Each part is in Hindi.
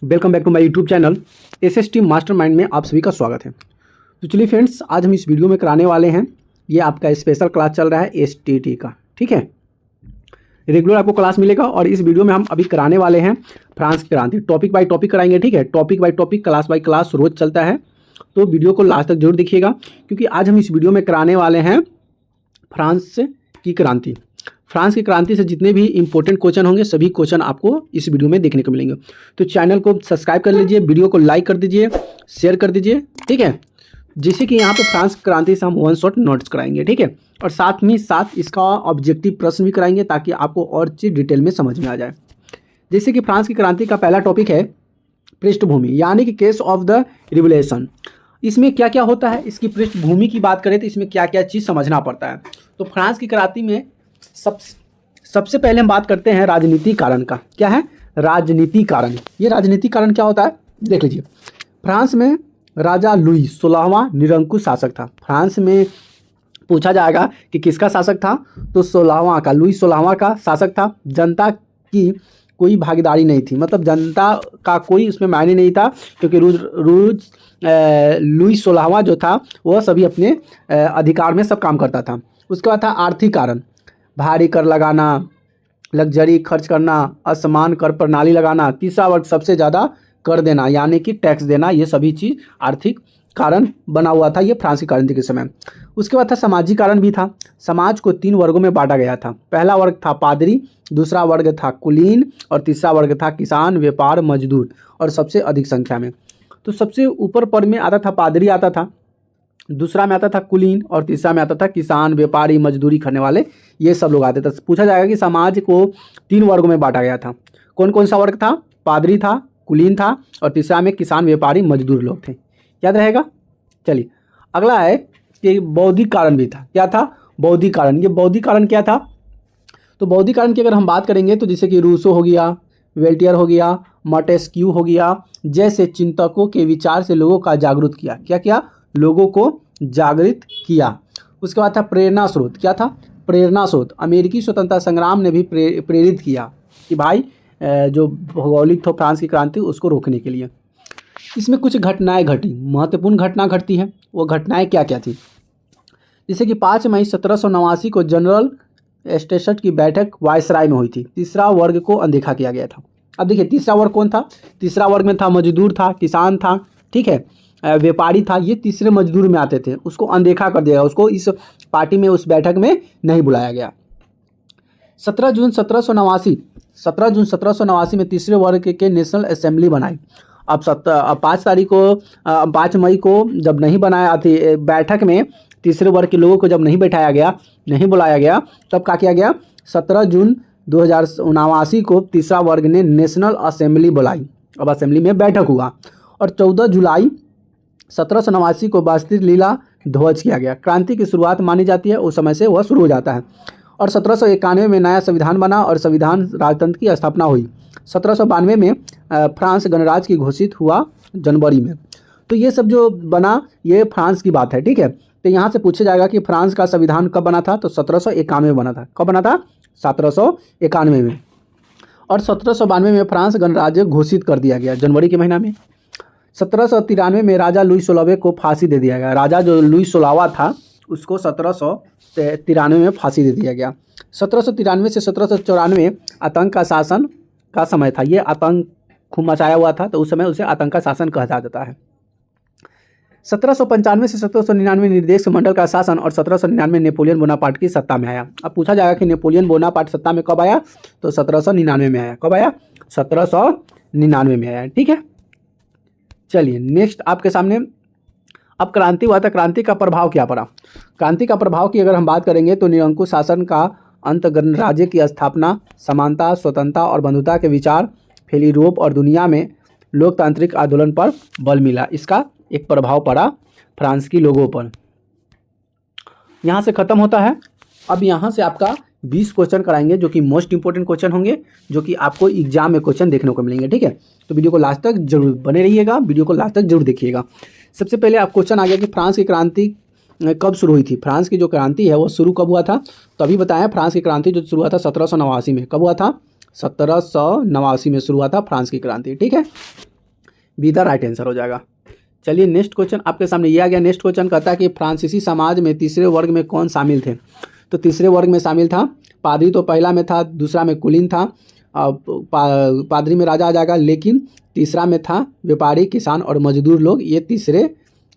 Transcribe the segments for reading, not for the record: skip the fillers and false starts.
Welcome back to my YouTube channel SST mastermind में आप सभी का स्वागत है। तो चलिए फ्रेंड्स, आज हम इस वीडियो में कराने वाले हैं, ये आपका स्पेशल क्लास चल रहा है एसटीटी का। ठीक है, रेगुलर आपको क्लास मिलेगा और इस वीडियो में हम अभी कराने वाले हैं फ्रांस की क्रांति। टॉपिक बाय टॉपिक कराएंगे। ठीक है, topic by topic, class by class रोज चलता है, तो वीडियो को लास्ट तक जरूर देखिएगा, क्योंकि आज हम इस वीडियो में कराने वाले हैं फ्रांस की क्रांति। फ्रांस की क्रांति से जितने भी इंपॉर्टेंट क्वेश्चन होंगे सभी क्वेश्चन आपको इस वीडियो में देखने को मिलेंगे। तो चैनल को सब्सक्राइब कर लीजिए, वीडियो को लाइक कर दीजिए, शेयर कर दीजिए। ठीक है, जैसे कि यहाँ पे फ्रांस की क्रांति से हम वन शॉट नोट्स कराएंगे। ठीक है, और साथ में साथ इसका ऑब्जेक्टिव प्रश्न भी कराएंगे ताकि आपको और चीज़ डिटेल में समझ में आ जाए। जैसे कि फ्रांस की क्रांति का पहला टॉपिक है पृष्ठभूमि, यानी कि केस ऑफ द रिवोल्यूशन। इसमें क्या क्या होता है, इसकी पृष्ठभूमि की बात करें तो इसमें क्या क्या चीज़ समझना पड़ता है। तो फ्रांस की क्रांति में सबसे पहले हम बात करते हैं राजनीतिक कारण का। क्या है राजनीतिक कारण? ये राजनीतिक कारण क्या होता है देख लीजिए। फ्रांस में राजा लुई 16वां निरंकुश शासक था। फ्रांस में पूछा जाएगा कि किसका शासक था, तो 16वां का, लुई 16वां का शासक था। जनता की कोई भागीदारी नहीं थी, मतलब जनता का कोई उसमें मायने नहीं था, क्योंकि लुई 16वां जो था वह सभी अपने अधिकार में सब काम करता था। उसके बाद था आर्थिक कारण, भारी कर लगाना, लग्जरी खर्च करना, असमान कर प्रणाली लगाना, तीसरा वर्ग सबसे ज़्यादा कर देना यानी कि टैक्स देना, ये सभी चीज़ आर्थिक कारण बना हुआ था ये फ्रांस की क्रांति के समय। उसके बाद था सामाजिक कारण भी था। समाज को 3 वर्गों में बांटा गया था। पहला वर्ग था पादरी, दूसरा वर्ग था कुलीन और तीसरा वर्ग था किसान, व्यापार, मजदूर, और सबसे अधिक संख्या में। तो सबसे ऊपर पद में आता था पादरी आता था, दूसरा में आता था कुलीन और तीसरा में आता था किसान, व्यापारी, मजदूरी करने वाले, ये सब लोग आते थे। पूछा जाएगा कि समाज को 3 वर्गों में बांटा गया था। कौन कौन सा वर्ग था? पादरी था, कुलीन था और तीसरा में किसान, व्यापारी, मजदूर लोग थे। याद रहेगा। चलिए अगला है कि बौद्धिक कारण भी था। क्या था? बौद्धिक कारण। ये बौद्धिक कारण क्या था? तो बौद्धिक कारण की अगर हम बात करेंगे तो जैसे कि रूसो हो गया, वेल्टियर हो गया, मॉन्टेस्क्यू हो गया, जैसे चिंतकों के विचार से लोगों का जागरूक किया। क्या किया? लोगों को जागृत किया। उसके बाद था प्रेरणा स्रोत। क्या था? प्रेरणा स्रोत। अमेरिकी स्वतंत्रता संग्राम ने भी प्रेरित किया कि भाई जो भौगोलिक था फ्रांस की क्रांति उसको रोकने के लिए। इसमें कुछ घटनाएं घटी, महत्वपूर्ण घटना घटती है। वो घटनाएं क्या क्या थी? जैसे कि 5 मई 1789 को जनरल एस्टेट की बैठक वायसराय में हुई थी। तीसरा वर्ग को अनदेखा किया गया था। अब देखिए तीसरा वर्ग कौन था? तीसरा वर्ग में था मजदूर था, किसान था, ठीक है, व्यापारी था। ये तीसरे मजदूर में आते थे, उसको अनदेखा कर दिया गया, उसको इस पार्टी में, उस बैठक में नहीं बुलाया गया। 17 जून 1789 में तीसरे वर्ग के नेशनल असेंबली बनाई। अब 5 मई को जब नहीं बनाया थी बैठक में, तीसरे वर्ग के लोगों को जब नहीं बैठाया गया, नहीं बुलाया गया, तब क्या किया गया? 17 जून 2079 को तीसरा वर्ग ने नेशनल असेंबली बुलाई। अब असेंबली में बैठक हुआ और 14 जुलाई 1789 को बस्ती लीला ध्वज किया गया। क्रांति की शुरुआत मानी जाती है, उस समय से वह शुरू हो जाता है। और 1791 में नया संविधान बना और संविधान राजतंत्र की स्थापना हुई। 1792 में फ्रांस गणराज्य की घोषित हुआ जनवरी में। तो ये सब जो बना ये फ्रांस की बात है। ठीक है, तो यहाँ से पूछा जाएगा कि फ्रांस का संविधान कब बना था? तो 1791 में बना था। कब बना था? 1791 में। और 1792 में फ्रांस गणराज्य घोषित कर दिया गया जनवरी के महीना में। 1793 में राजा लुई 16वें को फांसी दे दिया गया। राजा जो लुई 16वां था उसको 1793 में फांसी दे दिया गया। 1793 से 1794 आतंक का शासन का समय था। ये आतंक खूब मचाया हुआ था, तो उस समय उसे आतंक का शासन कहा जाता है। 1795 से 1799 निर्देशक मंडल का शासन और 1799 नेपोलियन बोनापार्ट की सत्ता में आया। अब पूछा जाएगा कि नेपोलियन बोनापार्ट सत्ता में कब आया? तो 1799 में आया। कब आया? 1799 में आया। ठीक है, चलिए नेक्स्ट आपके सामने अब क्रांति हुआ था। क्रांति का प्रभाव क्या पड़ा? क्रांति का प्रभाव की अगर हम बात करेंगे तो निरंकुश शासन का अंत, गणराज्य की स्थापना, समानता, स्वतंत्रता और बंधुता के विचार फैली यूरोप और दुनिया में लोकतांत्रिक आंदोलन पर बल मिला। इसका एक प्रभाव पड़ा फ्रांस की लोगों पर। यहाँ से खत्म होता है। अब यहाँ से आपका 20 क्वेश्चन कराएंगे जो कि मोस्ट इंपॉर्टेंट क्वेश्चन होंगे, जो कि आपको एग्जाम में क्वेश्चन देखने को मिलेंगे। ठीक है, तो वीडियो को लास्ट तक जरूर बने रहिएगा, वीडियो को लास्ट तक जरूर देखिएगा। सबसे पहले आप क्वेश्चन आ गया कि फ्रांस की क्रांति कब शुरू हुई थी? फ्रांस की जो क्रांति है वो शुरू कब हुआ था? तो अभी बताया फ्रांस की क्रांति जो शुरू हुआ था 1789 में। कब हुआ था? 1789 में शुरू हुआ था फ्रांस की क्रांति। ठीक है, बी द राइट आंसर हो जाएगा। चलिए नेक्स्ट क्वेश्चन आपके सामने ये आ गया। नेक्स्ट क्वेश्चन कहता है कि फ्रांसीसी समाज में तीसरे वर्ग में कौन शामिल थे। तो तीसरे वर्ग में शामिल था पादरी, तो पहला में था, दूसरा में कुलीन था, पादरी में राजा आ जाएगा, लेकिन तीसरा में था व्यापारी, किसान और मजदूर लोग, ये तीसरे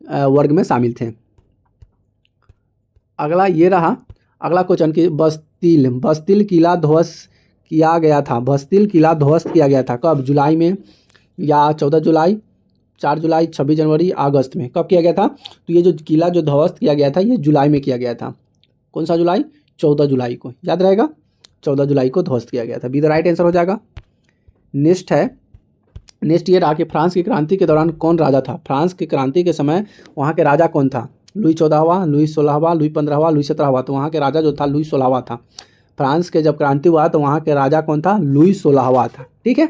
वर्ग में शामिल थे। अगला ये रहा अगला क्वेश्चन कि बस्तिल किला ध्वस्त किया गया था। बस्तिल किला ध्वस्त किया गया था कब? जुलाई में या 14 जुलाई, 4 जुलाई, 26 जनवरी, अगस्त में? कब किया गया था? तो ये जो किला जो ध्वस्त किया गया था ये जुलाई में किया गया था। कौन सा जुलाई? 14 जुलाई को, याद रहेगा, 14 जुलाई को ध्वस्त किया गया था। बी द राइट आंसर हो जाएगा। नेक्स्ट ये रहा कि फ्रांस की क्रांति के दौरान कौन राजा था। फ्रांस की क्रांति के समय वहाँ के राजा कौन था? लुई 14वां, लुई 16वां, लुई 15वां, लुई 17वां। तो वहाँ के राजा जो था लुई 16वां था। फ्रांस के जब क्रांति हुआ तो वहाँ के राजा कौन था? लुई 16वां था। ठीक है,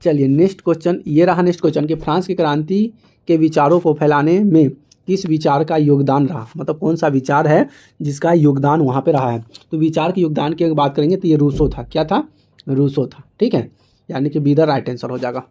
चलिए नेक्स्ट क्वेश्चन ये रहा। नेक्स्ट क्वेश्चन कि फ्रांस की क्रांति के विचारों को फैलाने में किस विचार का योगदान रहा। मतलब कौन सा विचार है जिसका योगदान वहाँ पे रहा है। तो विचार के योगदान की बात करेंगे तो ये रूसो था। क्या था? रूसो था। ठीक है, यानी कि बी द राइट आंसर हो जाएगा।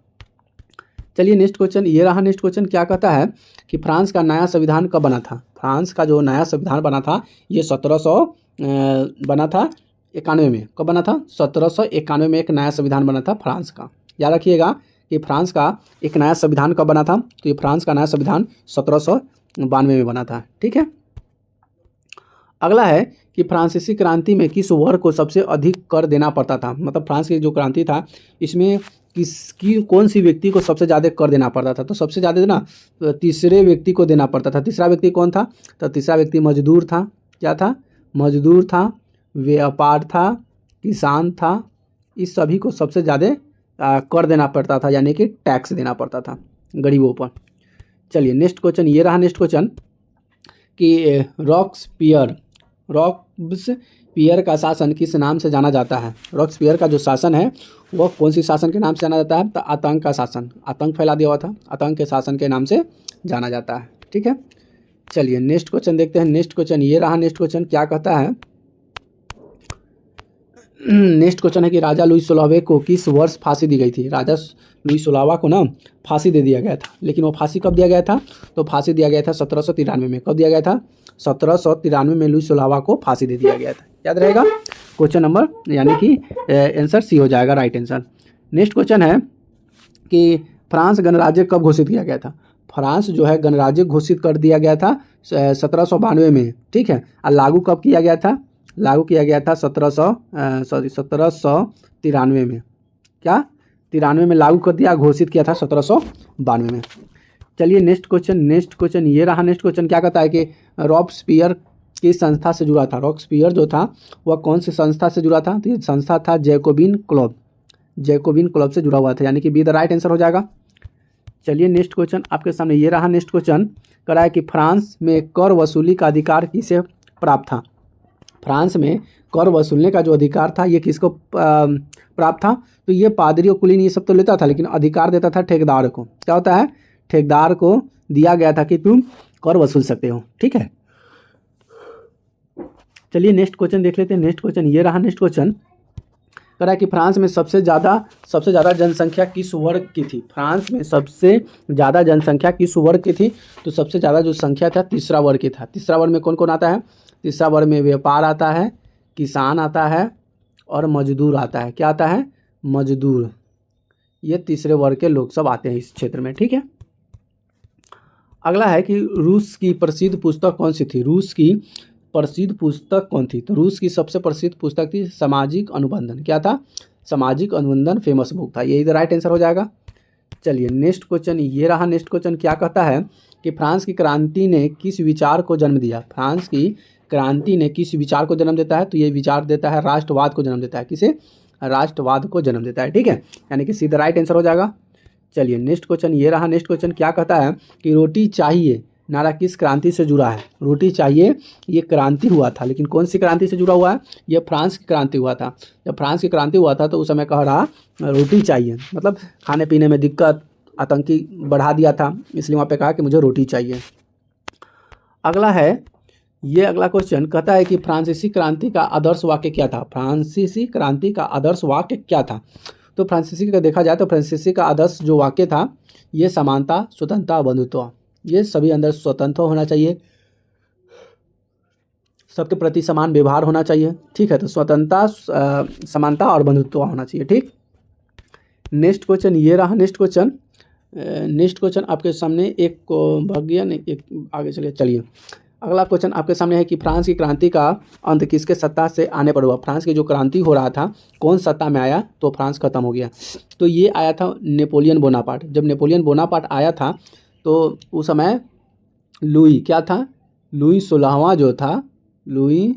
चलिए नेक्स्ट क्वेश्चन ये रहा। नेक्स्ट क्वेश्चन क्या कहता है कि फ्रांस का नया संविधान कब बना था। फ्रांस का जो नया संविधान बना था ये 1700 बना था 91 में। कब बना था? 1791 में एक नया संविधान बना था फ्रांस का। याद रखिएगा कि फ्रांस का एक नया संविधान कब बना था। तो ये फ्रांस का नया संविधान 1792 में बना था। ठीक है, अगला है कि फ्रांसीसी क्रांति में किस वर्ग को सबसे अधिक कर देना पड़ता था। मतलब फ्रांस की जो क्रांति था इसमें कौन सी व्यक्ति को सबसे ज़्यादा कर देना पड़ता था। तो सबसे ज़्यादा ना तीसरे व्यक्ति को देना पड़ता था। तीसरा व्यक्ति कौन था? तो तीसरा व्यक्ति मजदूर था। क्या था? मजदूर था, व्यापार था, किसान था। इस सभी को सबसे ज़्यादा कर देना पड़ता था, यानी कि टैक्स देना पड़ता था गरीबों पर। चलिए नेक्स्ट क्वेश्चन ये रहा। नेक्स्ट क्वेश्चन कि रॉब्सपियर का शासन किस नाम से जाना जाता है। रॉब्सपियर का जो शासन है वह कौन सी शासन के नाम से जाना जाता है? तो आतंक का शासन, आतंक फैला दिया हुआ था, आतंक के शासन के नाम से जाना जाता है। ठीक है, चलिए नेक्स्ट क्वेश्चन देखते हैं। नेक्स्ट क्वेश्चन ये रहा। नेक्स्ट क्वेश्चन क्या कहता है? नेक्स्ट क्वेश्चन है कि राजा लुई 16वें को किस वर्ष फांसी दी गई थी। राजा लुई 16वां को ना फांसी दे दिया गया था, लेकिन वो फांसी कब दिया गया था? तो फांसी दिया गया था 1793 में। कब दिया गया था? 1793 में लुई 16वां को फांसी दे दिया गया था। याद रहेगा, क्वेश्चन नंबर यानी कि आंसर सी हो जाएगा, राइट आंसर। नेक्स्ट क्वेश्चन है कि फ्रांस गणराज्य कब घोषित किया गया था। फ्रांस जो है गणराज्य घोषित कर दिया गया था 1792 में। ठीक है, और लागू कब किया गया था? लागू किया गया था 1793 में। क्या? 93 में लागू कर दिया, घोषित किया था 1792 में। चलिए नेक्स्ट क्वेश्चन ये रहा। नेक्स्ट क्वेश्चन क्या कहता है कि रॉब्सपियर किस संस्था से जुड़ा था। रॉब्सपियर जो था वह कौन सी संस्था से जुड़ा था? तो ये संस्था था जैकोबिन क्लब से जुड़ा हुआ था, यानी कि बी द राइट आंसर हो जाएगा। चलिए नेक्स्ट क्वेश्चन आपके सामने ये रहा। नेक्स्ट क्वेश्चन कह रहा है कि फ्रांस में कर वसूली का अधिकार किसे प्राप्त था। फ्रांस में कर वसूलने का जो अधिकार था ये किसको प्राप्त था? तो ये पादरी और कुलीन ये सब तो लेता था, लेकिन अधिकार देता था ठेकेदार को। क्या होता है? ठेकेदार को दिया गया था कि तुम कर वसूल सकते हो। ठीक है, चलिए नेक्स्ट क्वेश्चन देख लेते हैं। नेक्स्ट क्वेश्चन ये रहा। नेक्स्ट क्वेश्चन कह रहा है कि फ्रांस में सबसे ज़्यादा जनसंख्या किस वर्ग की थी। फ्रांस में सबसे ज़्यादा जनसंख्या किस वर्ग की थी? तो सबसे ज़्यादा जो संख्या था तीसरा वर्ग की था। तीसरा वर्ग में कौन कौन आता है? तीसरा वर्ग में व्यापार आता है, किसान आता है और मजदूर आता है। क्या आता है? मजदूर। ये तीसरे वर्ग के लोग सब आते हैं इस क्षेत्र में। ठीक है, अगला है कि रूस की प्रसिद्ध पुस्तक कौन सी थी। रूस की प्रसिद्ध पुस्तक कौन थी? तो रूस की सबसे प्रसिद्ध पुस्तक थी सामाजिक अनुबंधन। क्या था? सामाजिक अनुबंधन फेमस बुक था। यही द राइट आंसर हो जाएगा। चलिए नेक्स्ट क्वेश्चन ये रहा। नेक्स्ट क्वेश्चन क्या कहता है कि फ्रांस की क्रांति ने किस विचार को जन्म दिया। फ्रांस की क्रांति ने किस विचार को जन्म देता है? तो ये विचार देता है राष्ट्रवाद को जन्म देता है। किसे? राष्ट्रवाद को जन्म देता है। ठीक है, यानी कि सीधा राइट आंसर हो जाएगा। चलिए नेक्स्ट क्वेश्चन ये रहा। नेक्स्ट क्वेश्चन क्या कहता है कि रोटी चाहिए नारा किस क्रांति से जुड़ा है। रोटी चाहिए ये क्रांति हुआ था, लेकिन कौन सी क्रांति से जुड़ा हुआ है? ये फ्रांस की क्रांति हुआ था। जब फ्रांस की क्रांति हुआ था तो उस समय कह रहा रोटी चाहिए, मतलब खाने पीने में दिक्कत, आतंकी बढ़ा दिया था, इसलिए वहाँ पे कहा कि मुझे रोटी चाहिए। अगला है ये अगला क्वेश्चन कहता है कि फ्रांसीसी क्रांति का आदर्श वाक्य क्या था। फ्रांसीसी क्रांति का आदर्श वाक्य क्या था? तो फ्रांसीसी का देखा जाए तो फ्रांसीसी का आदर्श जो वाक्य था ये समानता, स्वतंत्रता, बंधुत्व, ये सभी अंदर स्वतंत्र होना चाहिए, सबके प्रति समान व्यवहार होना चाहिए। ठीक है, तो स्वतंत्रता, समानता और बंधुत्व होना चाहिए। ठीक, नेक्स्ट क्वेश्चन ये रहा। नेक्स्ट क्वेश्चन आपके सामने एक को भाग गया नहीं, एक आगे चलिए। अगला क्वेश्चन आपके सामने है कि फ्रांस की क्रांति का अंत किसके सत्ता से आने पर हुआ। फ्रांस की जो क्रांति हो रहा था कौन सत्ता में आया तो फ्रांस खत्म हो गया। तो ये आया था नेपोलियन बोनापार्ट। जब नेपोलियन बोनापार्ट आया था तो उस समय लुई क्या था, लुई 16वां जो था, लुई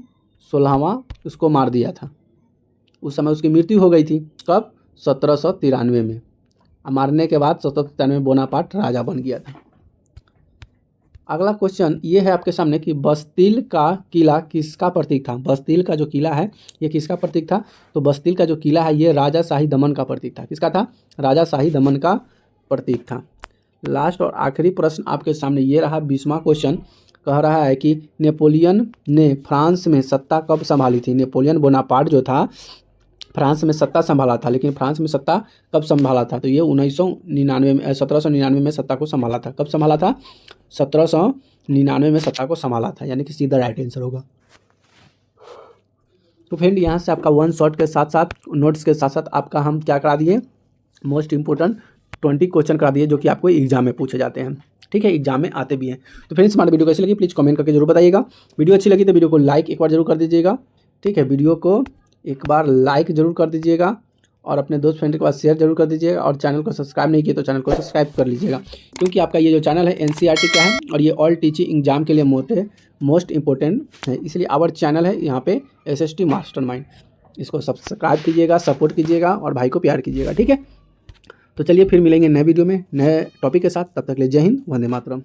16वां उसको मार दिया था। उस समय उसकी मृत्यु हो गई थी। कब? 1793 में। मारने के बाद 1793 में बोनापार्ट राजा बन गया था। अगला क्वेश्चन ये है आपके सामने कि बस्तिल का किला किसका प्रतीक था। बस्तिल का जो किला है ये किसका प्रतीक था। तो बस्तिल का जो किला है ये राजा शाही दमन का प्रतीक था। किसका था? राजा शाही दमन का प्रतीक था। लास्ट और आखिरी प्रश्न आपके सामने ये रहा, 20वां क्वेश्चन कह रहा है कि नेपोलियन ने फ्रांस में सत्ता कब संभाली थी। नेपोलियन बोनापार्ट जो था फ्रांस में सत्ता संभाला था, लेकिन फ्रांस में सत्ता कब संभाला था। तो ये 1799 में सत्ता को संभाला था। कब संभाला था? 1799 में सत्ता को संभाला था, यानी कि सीधा राइट आंसर होगा। तो फ्रेंड यहाँ से आपका वन शॉट के साथ साथ नोट्स के साथ साथ आपका हम क्या करा दिए, मोस्ट इंपोर्टेंट 20 क्वेश्चन करा दिए जो कि आपको एग्जाम में पूछे जाते हैं। ठीक है, एग्जाम में आते भी हैं। तो फ्रेंड्स हमारी वीडियो कैसी लगी प्लीज़ कमेंट करके जरूर बताइएगा। वीडियो अच्छी लगी तो वीडियो को लाइक एक बार जरूर कर दीजिएगा। ठीक है, वीडियो को एक बार लाइक जरूर कर दीजिएगा और अपने दोस्त फ्रेंड के पास शेयर जरूर कर दीजिएगा। और चैनल को सब्सक्राइब नहीं किया तो चैनल को सब्सक्राइब कर लीजिएगा, क्योंकि आपका ये जो चैनल है NCERT का है और ये ऑल टीचिंग एग्जाम के लिए मोस्ट इंपॉर्टेंट है, इसलिए आवर चैनल है यहाँ पे SST मास्टरमाइंड। इसको सब्सक्राइब कीजिएगा, सपोर्ट कीजिएगा और भाई को प्यार कीजिएगा। ठीक है, तो चलिए फिर मिलेंगे नए वीडियो में नए टॉपिक के साथ। तब तक के लिए जय हिंद, वंदे मातरम।